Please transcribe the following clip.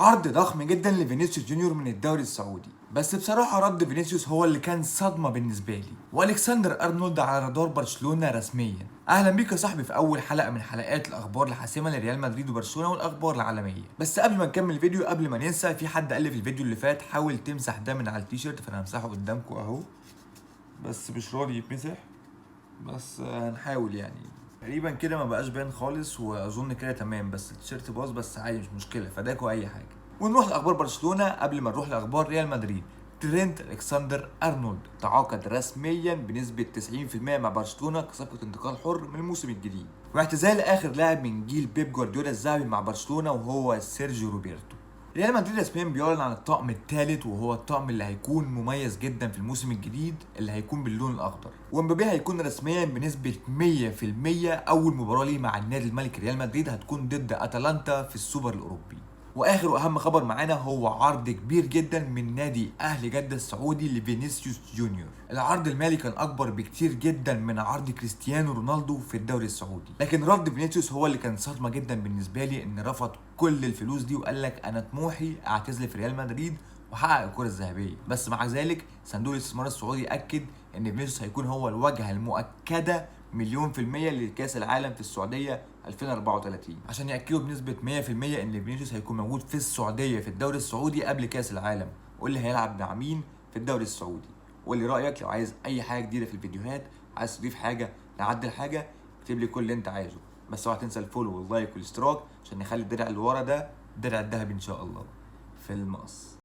عرض ضخم جدا لفينيسيوس جونيور من الدوري السعودي، بس بصراحه رد فينيسيوس هو اللي كان صدمه بالنسبه لي، والكسندر ارنولد على رادار برشلونه رسميا. اهلا بيك يا صاحبي في اول حلقه من حلقات الاخبار الحاسمه لريال مدريد وبرشلونه والاخبار العالميه. بس قبل ما نكمل الفيديو، قبل ما ننسى، في حد قال لي في الفيديو اللي فات حاول تمسح ده من على التيشيرت، فانا همسحه قدامكم اهو، بس مش راضي يتمسح. بس هنحاول يعني. تقريبا كده ما بقاش باين خالص، واظن كده تمام، بس التيشيرت باظ، بس عادي مش مشكله، فداكوا اي حاجه. ونروح لاخبار برشلونه قبل ما نروح لاخبار ريال مدريد. ترينت الكسندر ارنولد تعاقد رسميا بنسبه 90% مع برشلونه كصفقه انتقال حر من الموسم الجديد، واعتزال اخر لاعب من جيل بيب جوارديولا الذهبي مع برشلونه وهو سيرجيو روبرتو. ريال مدريد رسميا بيعلن عن الطقم الثالث، وهو الطقم اللي هيكون مميز جدا في الموسم الجديد اللي هيكون باللون الاخضر. ومبابي هيكون رسميا بنسبه 100% اول مباراه ليه مع النادي الملكي ريال مدريد هتكون ضد اتلانتا في السوبر الاوروبي. واخر واهم خبر معانا هو عرض كبير جدا من نادي اهلي جده السعودي لفينيسيوس جونيور. العرض المالي كان اكبر بكتير جدا من عرض كريستيانو رونالدو في الدوري السعودي، لكن رد فينيسيوس هو اللي كان صدمه جدا بالنسبه لي، ان رفض كل الفلوس دي وقال لك انا طموحي اعتزل في ريال مدريد وحقق الكره الذهبيه. بس مع ذلك صندوق الاستثمار السعودي اكد ان فينيسيوس هيكون هو الواجهه المؤكده مليون في المية لكأس العالم في السعودية 2034، عشان يأكدوا بنسبة 100% ان فينيسيوس هيكون موجود في السعودية في الدوري السعودي قبل كأس العالم. واللي هيلعب مع مين في الدوري السعودي؟ واللي رأيك؟ لو عايز اي حاجة جديدة في الفيديوهات، عايز تضيف حاجة، نعدل حاجة، اكتب لي كل اللي انت عايزه. بس اوعى تنسى الفولو واللايك والاشتراك عشان نخلي الدرع اللي ورا ده الدرع الذهبي ان شاء الله في المقص.